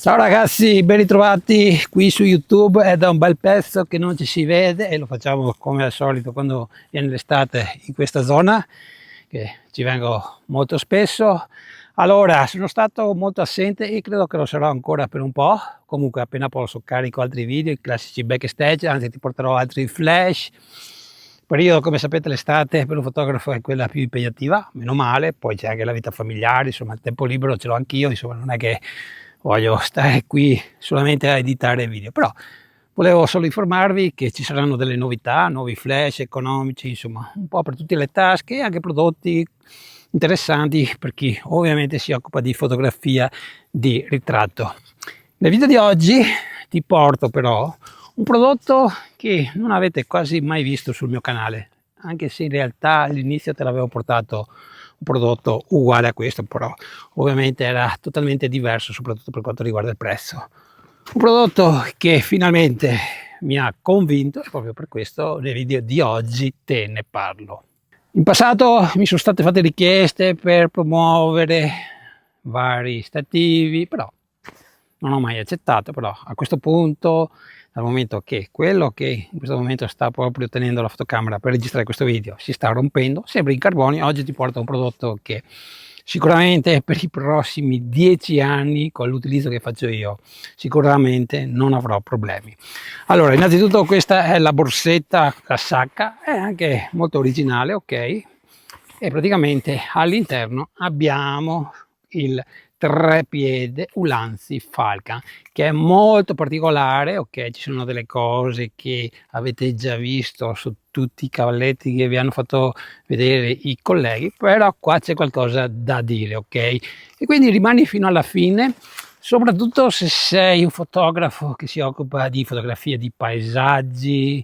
Ciao ragazzi, ben ritrovati qui su YouTube. È da un bel pezzo che non ci si vede e lo facciamo come al solito quando viene l'estate in questa zona, che ci vengo molto spesso. Allora, sono stato molto assente e credo che lo sarò ancora per un po'. Comunque appena posso carico altri video, i classici backstage, anzi ti porterò altri flash. Periodo, come sapete, l'estate per un fotografo è quella più impegnativa, meno male. Poi c'è anche la vita familiare, insomma il tempo libero ce l'ho anch'io, insomma non è che voglio stare qui solamente a editare video, però volevo solo informarvi che ci saranno delle novità, nuovi flash economici, insomma un po' per tutte le tasche e anche prodotti interessanti per chi ovviamente si occupa di fotografia di ritratto. Nel video di oggi ti porto però un prodotto che non avete quasi mai visto sul mio canale, anche se in realtà all'inizio te l'avevo portato un prodotto uguale a questo, però ovviamente era totalmente diverso, soprattutto per quanto riguarda il prezzo. Un prodotto che finalmente mi ha convinto e proprio per questo nel video di oggi te ne parlo. In passato mi sono state fatte richieste per promuovere vari stativi, però non ho mai accettato. Però a questo punto, dal momento che quello che in questo momento sta proprio tenendo la fotocamera per registrare questo video si sta rompendo, sempre in carbonio, oggi ti porto un prodotto che sicuramente per i prossimi 10 anni con l'utilizzo che faccio io sicuramente non avrò problemi. Allora, innanzitutto questa è la borsetta, la sacca, è anche molto originale, ok, e praticamente all'interno abbiamo il trepiede Ulanzi Falcon, che è molto particolare, ok, ci sono delle cose che avete già visto su tutti i cavalletti che vi hanno fatto vedere i colleghi, però qua c'è qualcosa da dire, ok, e quindi rimani fino alla fine, soprattutto se sei un fotografo che si occupa di fotografia di paesaggi,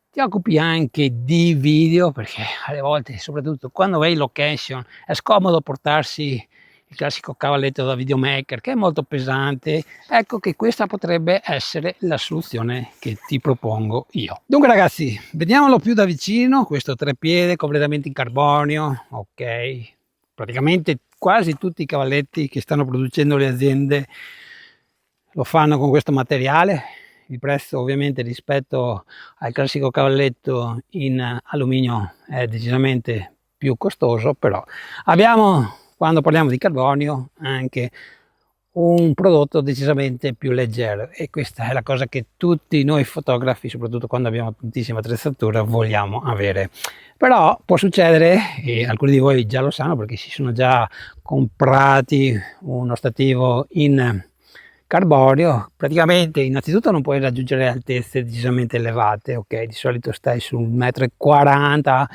ti occupi anche di video, perché alle volte, soprattutto quando vai in location, è scomodo portarsi il classico cavalletto da videomaker che è molto pesante. Ecco che questa potrebbe essere la soluzione che ti propongo io. Dunque ragazzi, vediamolo più da vicino, questo trepiede completamente in carbonio, ok, praticamente quasi tutti i cavalletti che stanno producendo le aziende lo fanno con questo materiale. Il prezzo ovviamente rispetto al classico cavalletto in alluminio è decisamente più costoso, però abbiamo, quando parliamo di carbonio, anche un prodotto decisamente più leggero, e questa è la cosa che tutti noi fotografi, soprattutto quando abbiamo tantissima attrezzatura, vogliamo avere. Però può succedere, e alcuni di voi già lo sanno perché si sono già comprati uno stativo in carbonio, praticamente innanzitutto non puoi raggiungere altezze decisamente elevate, ok, di solito stai su 1,40 m,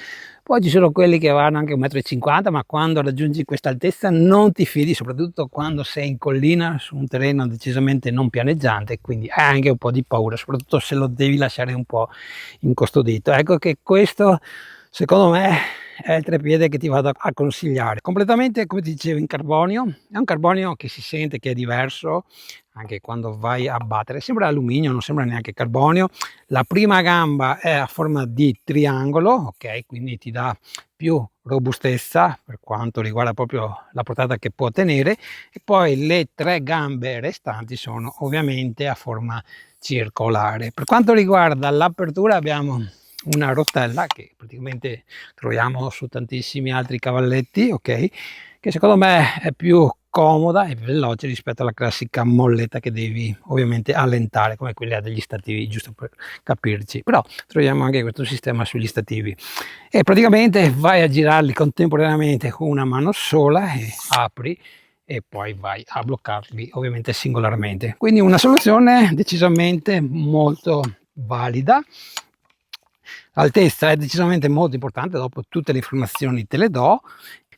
poi ci sono quelli che vanno anche 1,50 m, ma quando raggiungi questa altezza non ti fidi, soprattutto quando sei in collina su un terreno decisamente non pianeggiante, quindi hai anche un po' di paura, soprattutto se lo devi lasciare un po' incustodito. Ecco che questo secondo me è il trepiede che ti vado a consigliare. Completamente, come ti dicevo, in carbonio, è un carbonio che si sente che è diverso anche quando vai a battere, sembra alluminio, non sembra neanche carbonio. La prima gamba è a forma di triangolo, ok, quindi ti dà più robustezza per quanto riguarda proprio la portata che può tenere, e poi le tre gambe restanti sono ovviamente a forma circolare. Per quanto riguarda l'apertura abbiamo una rotella che praticamente troviamo su tantissimi altri cavalletti, ok, che secondo me è più comoda e veloce rispetto alla classica molletta che devi ovviamente allentare come quella degli stativi, giusto per capirci. Però troviamo anche questo sistema sugli stativi e praticamente vai a girarli contemporaneamente con una mano sola e apri e poi vai a bloccarli ovviamente singolarmente, quindi una soluzione decisamente molto valida. L'altezza è decisamente molto importante, dopo tutte le informazioni te le do.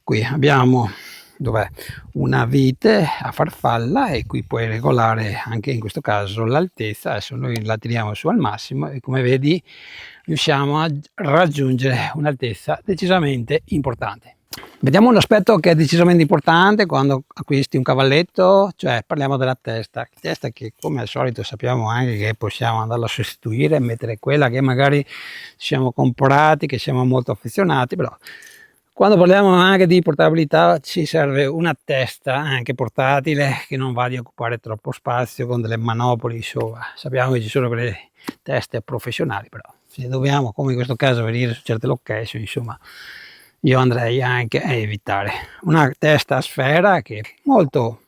Qui abbiamo dov'è una vite a farfalla e qui puoi regolare anche in questo caso l'altezza. Adesso noi la tiriamo su al massimo e come vedi riusciamo a raggiungere un'altezza decisamente importante. Vediamo un aspetto che è decisamente importante quando acquisti un cavalletto, cioè parliamo della testa che come al solito sappiamo anche che possiamo andarla a sostituire e mettere quella che magari ci siamo comprati, che siamo molto affezionati, però Quando parliamo anche di portabilità ci serve una testa anche portatile che non va di occupare troppo spazio con delle manopole, insomma. Sappiamo che ci sono quelle teste professionali, però se dobbiamo, come in questo caso, venire su certe location, insomma, io andrei anche a evitare una testa a sfera che è molto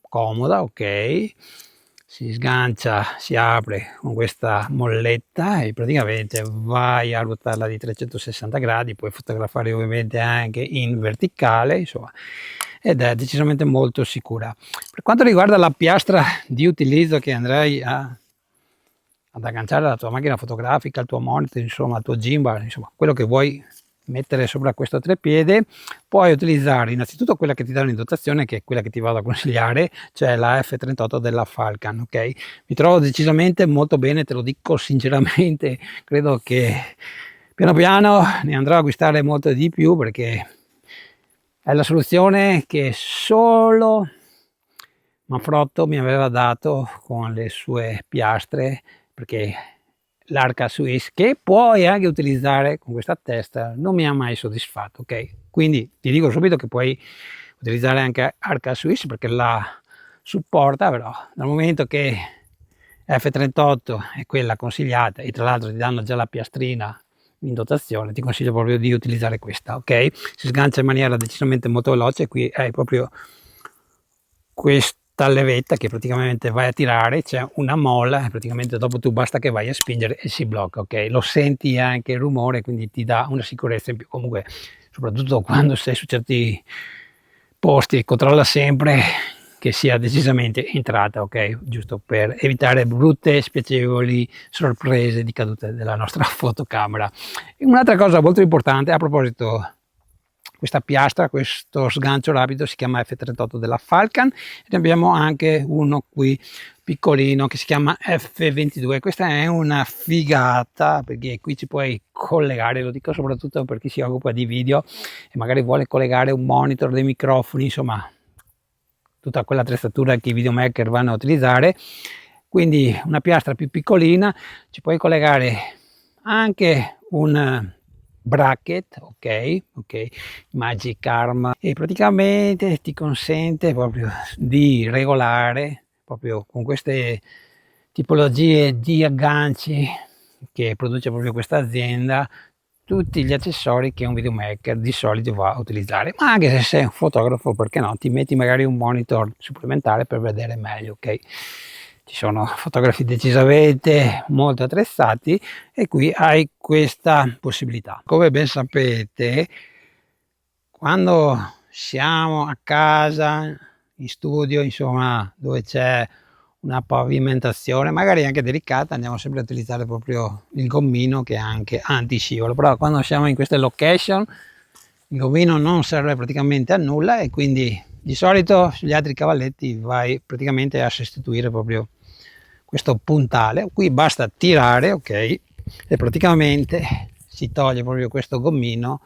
comoda, ok, si sgancia, si apre con questa molletta e praticamente vai a ruotarla di 360 gradi, puoi fotografare ovviamente anche in verticale, insomma, ed è decisamente molto sicura. Per quanto riguarda la piastra di utilizzo che andrai ad agganciare alla tua macchina fotografica, al tuo monitor, insomma, al tuo gimbal, insomma, quello che vuoi mettere sopra questo treppiede, puoi utilizzare innanzitutto quella che ti danno in dotazione, che è quella che ti vado a consigliare, cioè la F38 della Falcon, ok? Mi trovo decisamente molto bene, te lo dico sinceramente, credo che piano piano ne andrò a acquistare molto di più perché è la soluzione che solo Manfrotto mi aveva dato con le sue piastre, perché l'arca Swiss, che puoi anche utilizzare con questa testa, non mi ha mai soddisfatto, ok? Quindi ti dico subito che puoi utilizzare anche arca Swiss perché la supporta, però dal momento che F38 è quella consigliata e tra l'altro ti danno già la piastrina in dotazione, ti consiglio proprio di utilizzare questa, ok? Si sgancia in maniera decisamente molto veloce, qui hai proprio questa levetta che praticamente vai a tirare, c'è una molla e praticamente dopo tu basta che vai a spingere e si blocca, ok? Lo senti anche il rumore, quindi ti dà una sicurezza in più. Comunque, soprattutto quando sei su certi posti, controlla sempre che sia decisamente entrata, ok? Giusto per evitare brutte e spiacevoli sorprese di cadute della nostra fotocamera. Un'altra cosa molto importante a proposito, questa piastra, questo sgancio rapido si chiama F38 della Falcon, e ne abbiamo anche uno qui piccolino che si chiama F22. Questa è una figata perché qui ci puoi collegare, lo dico soprattutto per chi si occupa di video e magari vuole collegare un monitor, dei microfoni, insomma tutta quella attrezzatura che i videomaker vanno a utilizzare. Quindi una piastra più piccolina, ci puoi collegare anche un bracket, ok, Magic Arm, e praticamente ti consente proprio di regolare proprio con queste tipologie di agganci che produce proprio questa azienda tutti gli accessori che un videomaker di solito va a utilizzare. Ma anche se sei un fotografo, perché no, ti metti magari un monitor supplementare per vedere meglio, ok? Ci sono fotografi decisamente molto attrezzati e qui hai questa possibilità. Come ben sapete, quando siamo a casa, in studio, insomma, dove c'è una pavimentazione magari anche delicata, andiamo sempre a utilizzare proprio il gommino che è anche anti-scivolo, però quando siamo in queste location il gommino non serve praticamente a nulla e quindi di solito sugli altri cavalletti vai praticamente a sostituire proprio questo puntale. Qui basta tirare, ok, e praticamente si toglie proprio questo gommino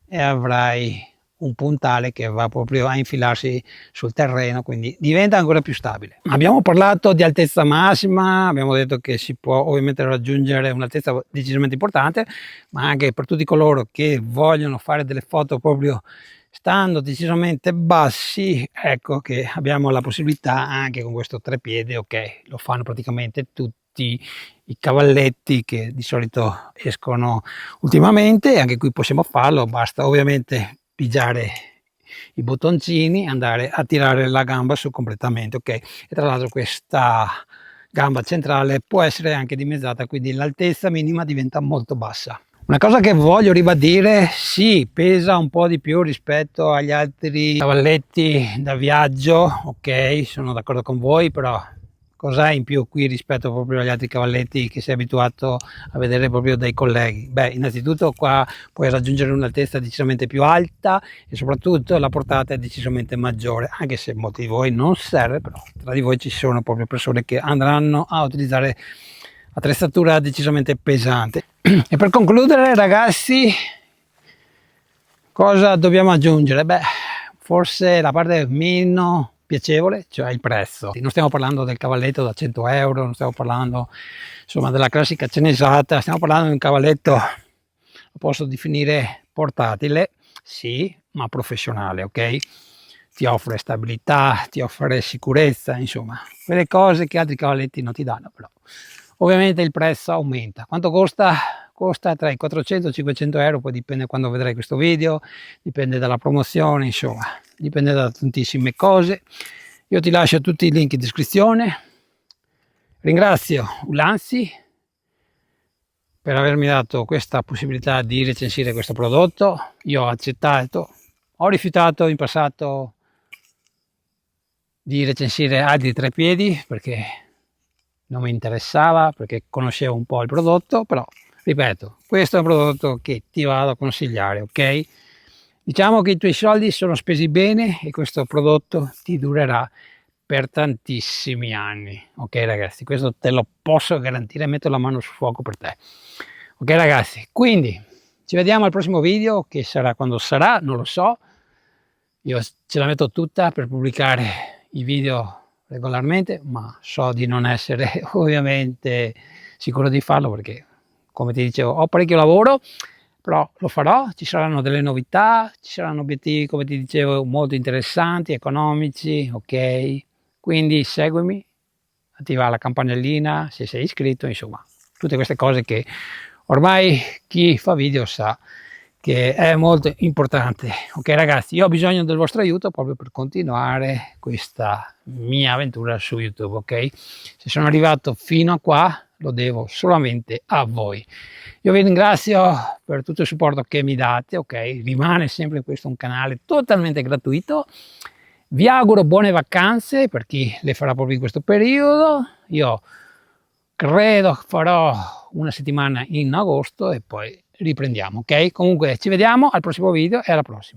e avrai un puntale che va proprio a infilarsi sul terreno, quindi diventa ancora più stabile. Abbiamo parlato di altezza massima, abbiamo detto che si può ovviamente raggiungere un'altezza decisamente importante, ma anche per tutti coloro che vogliono fare delle foto proprio stando decisamente bassi, ecco che abbiamo la possibilità anche con questo treppiede, ok, lo fanno praticamente tutti i cavalletti che di solito escono ultimamente, e anche qui possiamo farlo, basta ovviamente pigiare i bottoncini, andare a tirare la gamba su completamente, ok? E tra l'altro questa gamba centrale può essere anche dimezzata, quindi l'altezza minima diventa molto bassa. Una cosa che voglio ribadire, sì, pesa un po' di più rispetto agli altri cavalletti da viaggio, ok, sono d'accordo con voi, però cos'è in più qui rispetto proprio agli altri cavalletti che sei abituato a vedere proprio dai colleghi? Beh, innanzitutto qua puoi raggiungere un'altezza decisamente più alta e soprattutto la portata è decisamente maggiore, anche se molti di voi non serve, però tra di voi ci sono proprio persone che andranno a utilizzare attrezzatura decisamente pesante. E per concludere, ragazzi, cosa dobbiamo aggiungere? Beh, forse la parte meno piacevole, cioè il prezzo. Non stiamo parlando del cavalletto da 100 euro, non stiamo parlando insomma della classica cenesata, stiamo parlando di un cavalletto, lo posso definire portatile, sì, ma professionale, ok? Ti offre stabilità, ti offre sicurezza, insomma, quelle cose che altri cavalletti non ti danno, però. Ovviamente il prezzo aumenta. Quanto costa? Costa tra i 400 e i 500 euro, poi dipende quando vedrai questo video, dipende dalla promozione, insomma, dipende da tantissime cose. Io ti lascio tutti i link in descrizione. Ringrazio Ulanzi per avermi dato questa possibilità di recensire questo prodotto. Io ho accettato, ho rifiutato in passato di recensire altri treppiedi perché non mi interessava, perché conoscevo un po' il prodotto, però ripeto, questo è un prodotto che ti vado a consigliare, ok? Diciamo che i tuoi soldi sono spesi bene e questo prodotto ti durerà per tantissimi anni, ok ragazzi? Questo te lo posso garantire, metto la mano sul fuoco per te. Ok ragazzi, quindi ci vediamo al prossimo video, che sarà quando sarà, non lo so. Io ce la metto tutta per pubblicare i video regolarmente, ma so di non essere ovviamente sicuro di farlo perché, come ti dicevo, ho parecchio lavoro, però lo farò. Ci saranno delle novità, ci saranno obiettivi, come ti dicevo, molto interessanti, economici, ok? Quindi seguimi, attiva la campanellina se sei iscritto, insomma, tutte queste cose che ormai chi fa video sa che è molto importante. Ok ragazzi, io ho bisogno del vostro aiuto proprio per continuare questa mia avventura su YouTube, ok? Se sono arrivato fino a qua lo devo solamente a voi. Io vi ringrazio per tutto il supporto che mi date, ok? Rimane sempre questo un canale totalmente gratuito. Vi auguro buone vacanze per chi le farà proprio in questo periodo. Io credo farò una settimana in agosto e poi riprendiamo, ok? Comunque ci vediamo al prossimo video e alla prossima.